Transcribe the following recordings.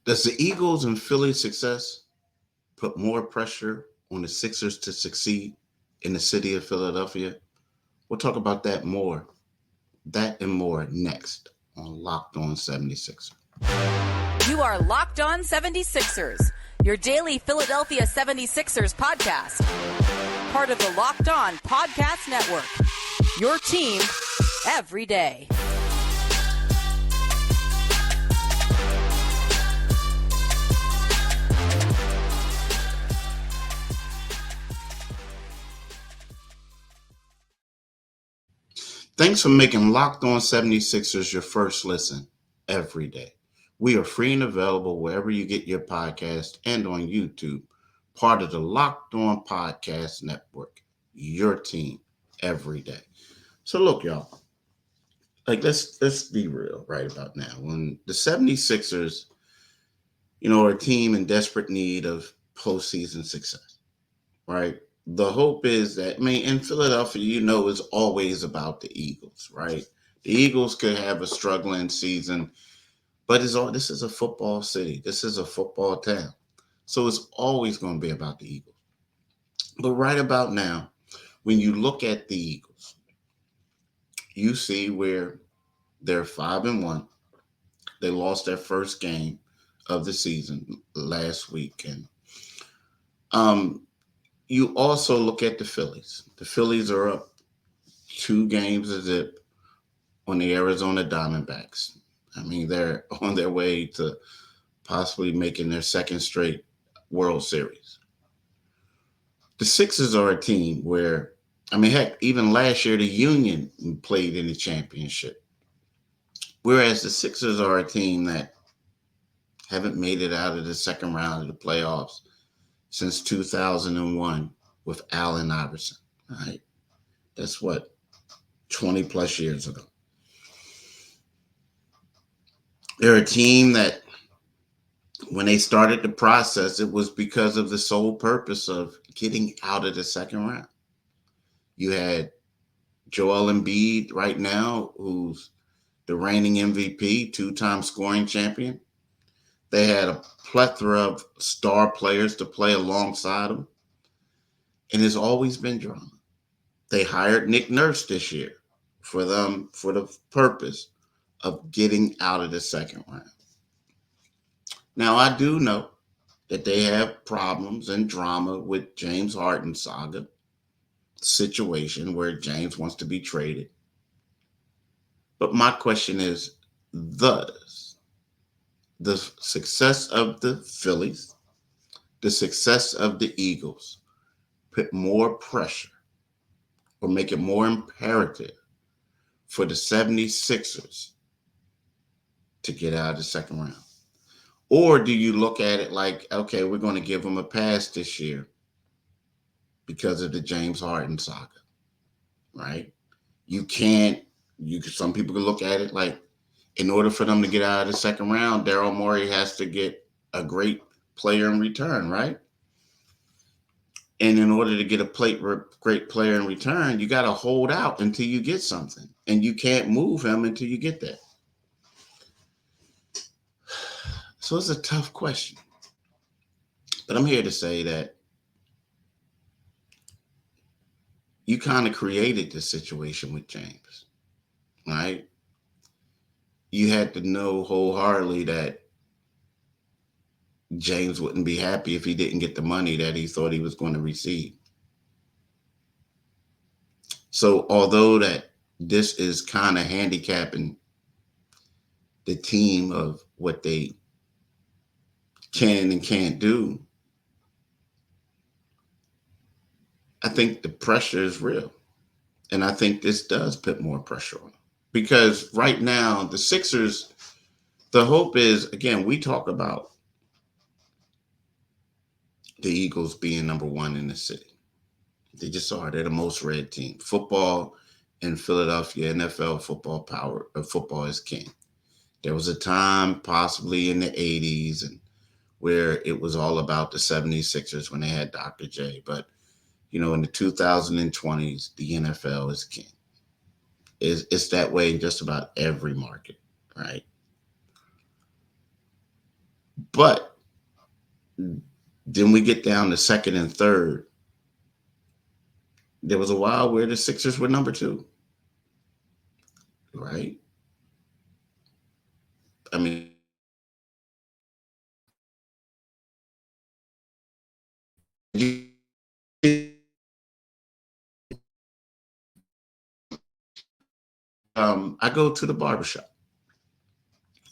Does the Eagles and Phillies success put more pressure on the Sixers to succeed in the city of Philadelphia? We'll talk about that and more next on Locked On 76ers. You are Locked On 76ers, your daily Philadelphia 76ers podcast. Part of the Locked On Podcast Network, your team every day. Thanks for making Locked On 76ers your first listen every day. We are free and available wherever you get your podcast and on YouTube, part of the Locked On Podcast Network, your team every day. So look, y'all, let's be real right about now. When the 76ers, are a team in desperate need of postseason success, right? The hope is that, in Philadelphia, it's always about the Eagles, right? The Eagles could have a struggling season, but this is a football city. This is a football town. So it's always going to be about the Eagles. But right about now, when you look at the Eagles, you see where they're 5-1. They lost their first game of the season last week. And you also look at the Phillies. The Phillies are up 2 games a zip on the Arizona Diamondbacks. They're on their way to possibly making their second straight World Series. The Sixers are a team where, heck, even last year, the Union played in the championship. Whereas the Sixers are a team that haven't made it out of the second round of the playoffs since 2001 with Allen Iverson. All right. That's 20 plus years ago. They're a team that when they started the process, it was because of the sole purpose of getting out of the second round. You had Joel Embiid right now, who's the reigning MVP, 2-time scoring champion. They had a plethora of star players to play alongside them. And there's always been drama. They hired Nick Nurse this year for the purpose of getting out of the second round. Now, I do know that they have problems and drama with James Harden saga situation where James wants to be traded. But my question is, does the success of the Phillies, the success of the Eagles, put more pressure or make it more imperative for the 76ers to get out of the second round? Or do you look at it like, okay, we're going to give them a pass this year because of the James Harden saga, right? Some people can look at it like, in order for them to get out of the second round, Daryl Morey has to get a great player in return, right? And in order to get a great player in return, you got to hold out until you get something. And you can't move him until you get that. So it's a tough question. But I'm here to say that you kind of created this situation with James, right? You had to know wholeheartedly that James wouldn't be happy if he didn't get the money that he thought he was going to receive. So although that this is kind of handicapping the team of what they can and can't do, I think the pressure is real. And I think this does put more pressure on them. Because right now, the Sixers, the hope is, again, we talk about the Eagles being number 1 in the city. They just are. They're the most read team. Football in Philadelphia, NFL football is king. There was a time possibly in the 80s and where it was all about the 76ers when they had Dr. J. But, in the 2020s, the NFL is king. It's that way in just about every market, right? But then we get down to second and third. There was a while where the Sixers were number two, right? I mean, I go to the barbershop.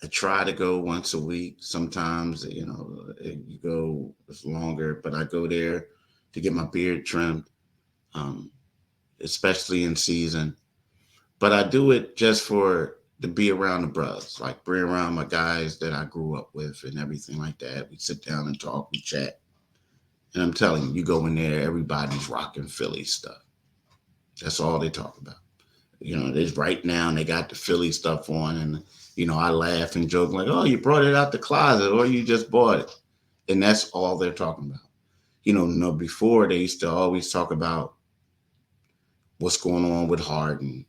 I try to go once a week. Sometimes, you go it's longer, but I go there to get my beard trimmed, um, especially in season. But I do it just for to be around the brothers, like be around my guys that I grew up with and everything like that. We sit down and talk, we chat. And I'm telling you, you go in there, everybody's rocking Philly stuff. That's all they talk about. There's right now and they got the Philly stuff on, and I laugh and joke like, "Oh, you brought it out the closet, or you just bought it," and that's all they're talking about. No, before they used to always talk about what's going on with Harden.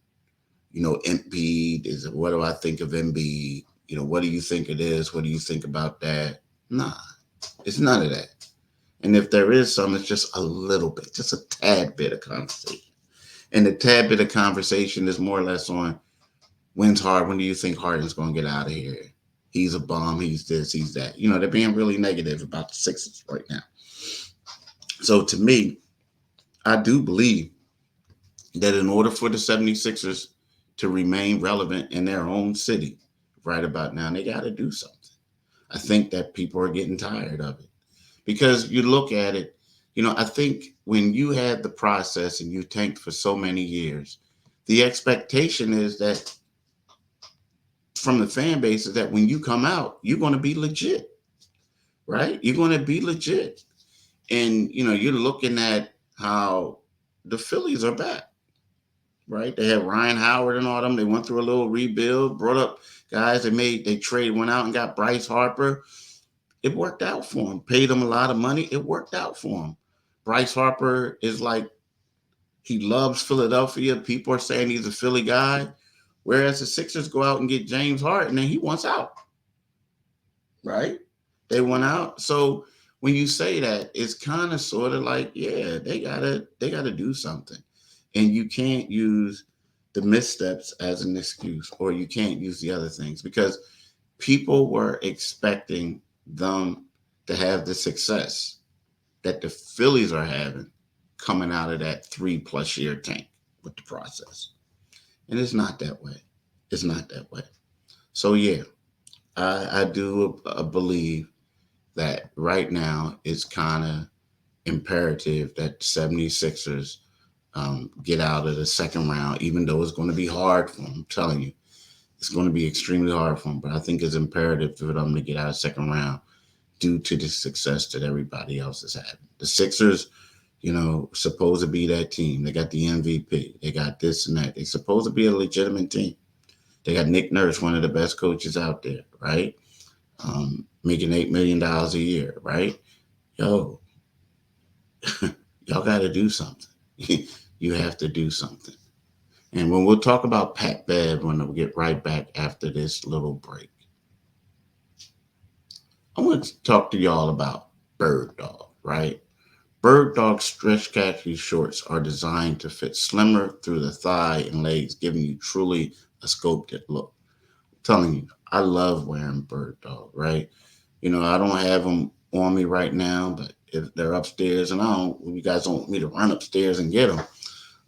Embiid is what do I think of Embiid? What do you think it is? What do you think about that? Nah, it's none of that. And if there is some, it's just a little bit, just a tad bit of conversation. And the tad bit of conversation is more or less on when's Harden? When do you think Harden's going to get out of here? He's a bum. He's this. He's that. They're being really negative about the Sixers right now. So to me, I do believe that in order for the 76ers to remain relevant in their own city right about now, they got to do something. I think that people are getting tired of it because you look at it, I think when you had the process and you tanked for so many years, the expectation is that from the fan base is that when you come out, you're going to be legit, right? You're going to be legit. And, you're looking at how the Phillies are back, right? They had Ryan Howard and all them. They went through a little rebuild, brought up guys went out and got Bryce Harper. It worked out for them. Paid them a lot of money. It worked out for them. Bryce Harper is like, he loves Philadelphia. People are saying he's a Philly guy. Whereas the Sixers go out and get James Harden and he wants out, right? They went out. So when you say that, it's kind of sort of like, yeah, they gotta do something. And you can't use the missteps as an excuse, or you can't use the other things because people were expecting them to have the success that the Phillies are having coming out of that 3+ year tank with the process. And it's not that way. It's not that way. So, yeah, I do believe that right now it's kind of imperative that 76ers get out of the second round, even though it's going to be hard for them. I'm telling you, it's going to be extremely hard for them. But I think it's imperative for them to get out of the second round due to the success that everybody else is having. The Sixers, supposed to be that team. They got the MVP. They got this and that. They're supposed to be a legitimate team. They got Nick Nurse, one of the best coaches out there, right? Making $8 million a year, right? Yo, y'all got to do something. You have to do something. And when we'll talk about Pat Bev, when we'll get right back after this little break, I want to talk to y'all about Bird Dog, right? Bird Dog stretch khaki shorts are designed to fit slimmer through the thigh and legs, giving you truly a sculpted look. I'm telling you, I love wearing Bird Dog, right? I don't have them on me right now, but if they're upstairs, and you guys don't want me to run upstairs and get them.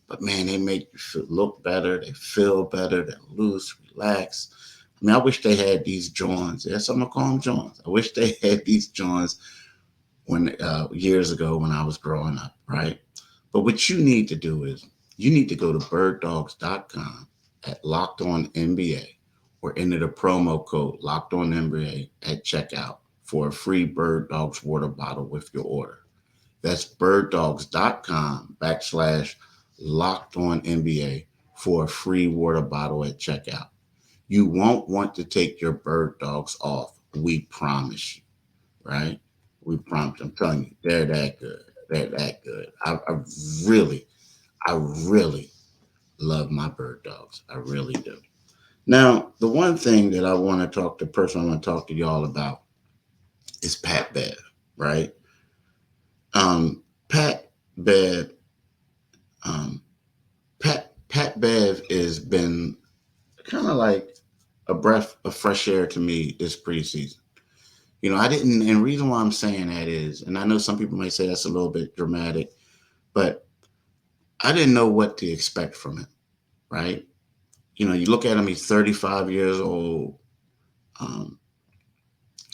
But man, they make you look better. They feel better. They're loose, relaxed. I mean, I wish they had these Johns. Yes, I'm gonna call them Johns. I wish they had these Johns when years ago when I was growing up, right? But what you need to do is you need to go to birddogs.com at Locked On NBA or enter the promo code Locked On NBA at checkout for a free Bird Dogs water bottle with your order. That's birddogs.com / Locked On NBA for a free water bottle at checkout. You won't want to take your Bird Dogs off. We promise you, right? We promise. I'm telling you, they're that good. They're that good. Really, I really love my Bird Dogs. I really do. Now, the one thing that I want to talk to y'all about is Pat Bev, right? Pat Bev, um, Pat Bev has been kind of like a breath of fresh air to me this preseason. I didn't, and the reason why I'm saying that is, and I know some people may say that's a little bit dramatic, but I didn't know what to expect from him, right? You look at him, he's 35 years old. Um,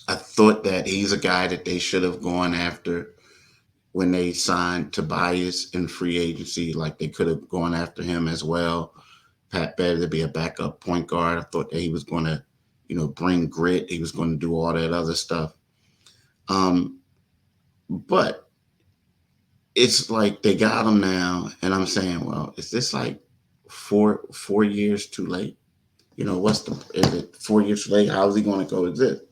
I thought that he's a guy that they should have gone after when they signed Tobias in free agency. Like they could have gone after him as well. Pat Bev to be a backup point guard. I thought that he was going to, bring grit. He was going to do all that other stuff. But it's like they got him now, and I'm saying, well, is this like four years too late? Is it 4 years too late? How is he going to coexist?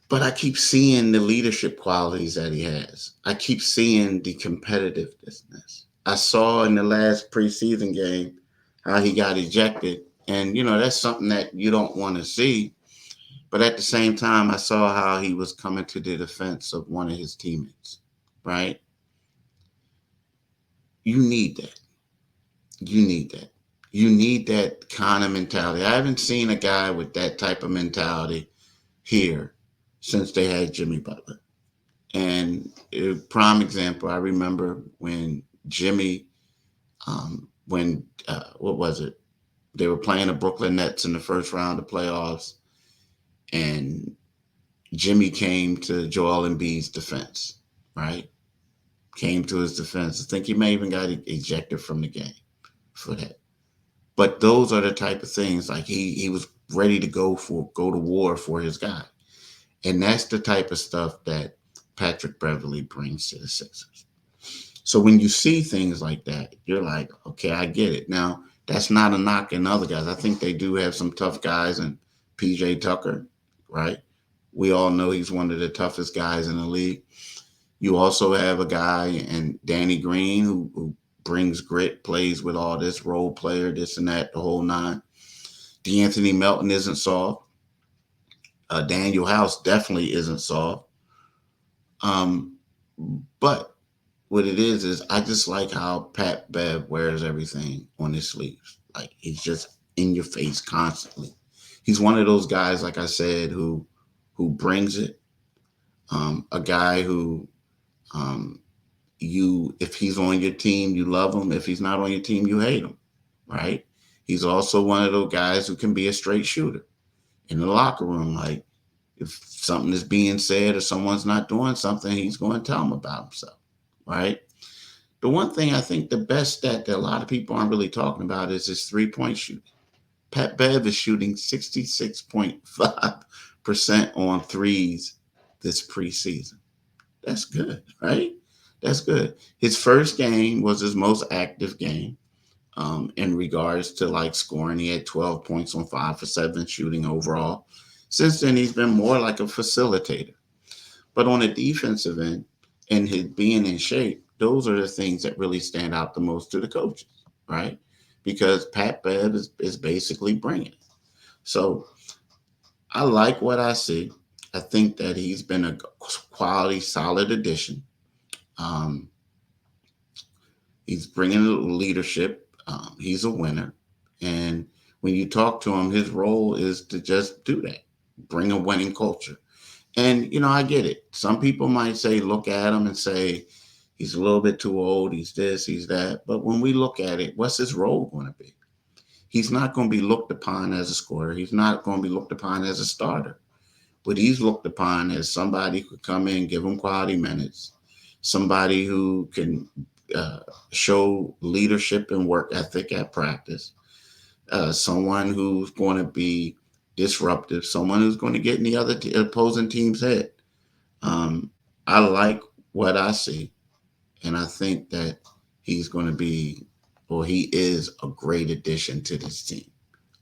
But I keep seeing the leadership qualities that he has. I keep seeing the competitiveness. I saw in the last preseason game how he got ejected. And, that's something that you don't want to see. But at the same time, I saw how he was coming to the defense of one of his teammates, right? You need that. You need that. You need that kind of mentality. I haven't seen a guy with that type of mentality here since they had Jimmy Butler. And a prime example, I remember when Jimmy, what was it? They were playing the Brooklyn Nets in the first round of playoffs, and Jimmy came to Joel Embiid's defense, right? Came to his defense. I think he may even got ejected from the game for that. But those are the type of things, like he was ready to go to war for his guy. And that's the type of stuff that Patrick Beverley brings to the Sixers. So when you see things like that, you're like, okay, I get it. Now, that's not a knock in other guys. I think they do have some tough guys, and PJ Tucker, right? We all know he's one of the toughest guys in the league. You also have a guy in Danny Green who brings grit, plays with all this role player, this and that, the whole nine. DeAnthony Melton isn't soft. Daniel House definitely isn't soft. But what it is I just like how Pat Bev wears everything on his sleeves. Like he's just in your face constantly. He's one of those guys, like I said, who brings it. A guy who if he's on your team, you love him. If he's not on your team, you hate him, right? He's also one of those guys who can be a straight shooter in the locker room. Like if something is being said or someone's not doing something, he's going to tell them about himself, right? The one thing I think the best stat that a lot of people aren't really talking about is his 3-point shooting. Pat Bev is shooting 66.5% on threes this preseason. That's good, right? That's good. His first game was his most active game in regards to like scoring. He had 12 points on 5 for 7 shooting overall. Since then, he's been more like a facilitator. But on the defensive end and his being in shape, those are the things that really stand out the most to the coaches, right? Because Pat Bev is basically bringing it. So I like what I see. I think that he's been a quality, solid addition. Um, he's bringing leadership. He's a winner. And when you talk to him, his role is to just do that, bring a winning culture. And, I get it. Some people might say, look at him and say, he's a little bit too old. He's this, he's that. But when we look at it, what's his role going to be? He's not going to be looked upon as a scorer. He's not going to be looked upon as a starter. But he's looked upon as somebody who could come in, give him quality minutes, somebody who can show leadership and work ethic at practice, someone who's going to be disruptive, someone who's going to get in the opposing team's head. I like what I see, and I think that he's going to be, or he is a great addition to this team,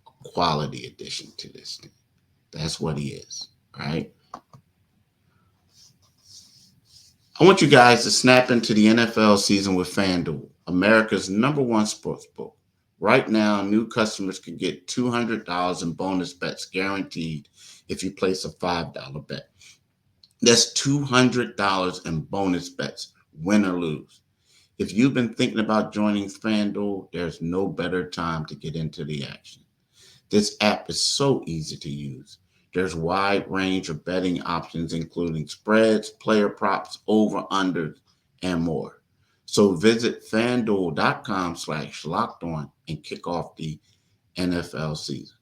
a quality addition to this team. That's what he is, right? I want you guys to snap into the NFL season with FanDuel, America's #1 sports book. Right now, new customers can get $200 in bonus bets guaranteed if you place a $5 bet. That's $200 in bonus bets, win or lose. If you've been thinking about joining FanDuel, there's no better time to get into the action. This app is so easy to use. There's a wide range of betting options, including spreads, player props, over unders, and more. So visit fanduel.com/locked on and kick off the NFL season.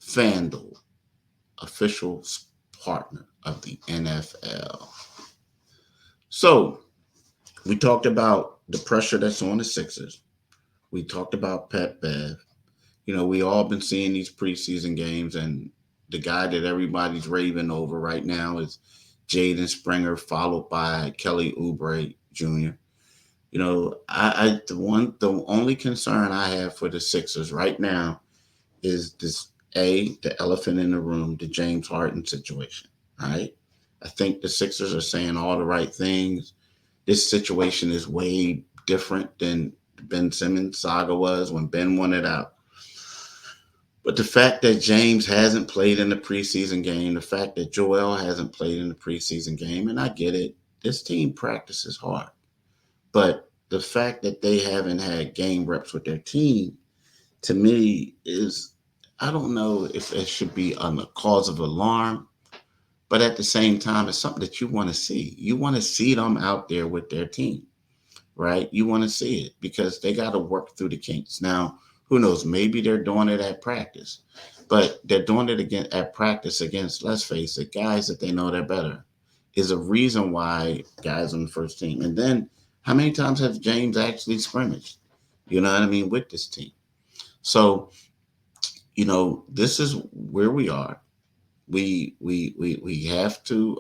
FanDuel, official partner of the NFL. So we talked about the pressure that's on the Sixers. We talked about Pat Bev. We all been seeing these preseason games, and the guy that everybody's raving over right now is Jaden Springer, followed by Kelly Oubre Jr. The only concern I have for the Sixers right now is the elephant in the room, the James Harden situation. All right, I think the Sixers are saying all the right things. This situation is way different than Ben Simmons saga was when Ben wanted out. But the fact that James hasn't played in the preseason game, the fact that Joel hasn't played in the preseason game, and I get it, this team practices hard. But the fact that they haven't had game reps with their team, to me, I don't know if it should be a cause of alarm, but at the same time, it's something that you want to see. You want to see them out there with their team, right? You want to see it because they got to work through the kinks. Now, who knows? Maybe they're doing it at practice, but they're doing it again at practice against, let's face it, guys that they know they're better. Is a reason why guys on the first team. And then how many times has James actually scrimmaged? You know what I mean, with this team. So, this is where we are. We have to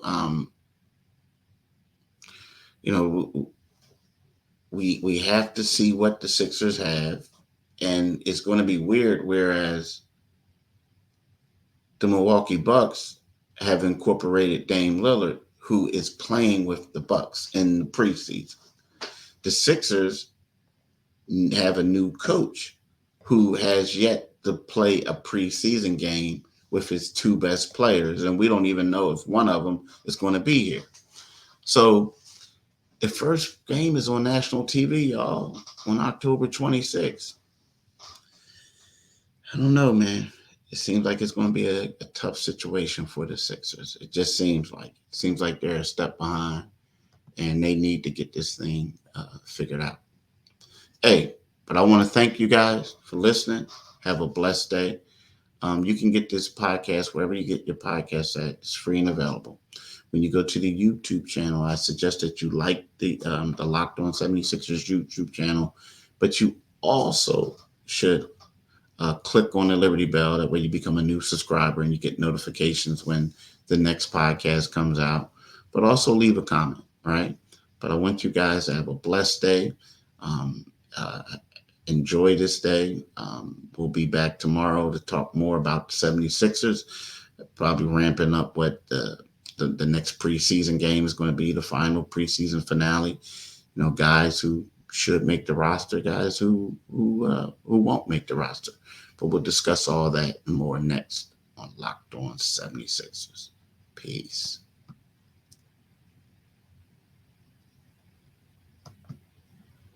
we have to see what the Sixers have, and it's going to be weird. Whereas the Milwaukee Bucks have incorporated Dame Lillard, who is playing with the Bucks in the preseason. The Sixers have a new coach who has yet to play a preseason game with his two best players, and we don't even know if one of them is going to be here. So the first game is on national TV, y'all, on October 26th. I don't know, man. It seems like it's going to be a tough situation for the Sixers. It just seems like. It seems like they're a step behind, and they need to get this thing figured out. Hey, but I want to thank you guys for listening. Have a blessed day. You can get this podcast wherever you get your podcasts at. It's free and available. When you go to the YouTube channel, I suggest that you like the Locked On 76ers YouTube channel, but you also should click on the Liberty Bell. That way you become a new subscriber and you get notifications when the next podcast comes out. But also leave a comment, right? But I want you guys to have a blessed day. Enjoy this day. We'll be back tomorrow to talk more about the 76ers, probably ramping up what the next preseason game is going to be, the final preseason finale. Guys who should make the roster, guys who won't make the roster. But we'll discuss all that and more next on Locked On 76ers. Peace.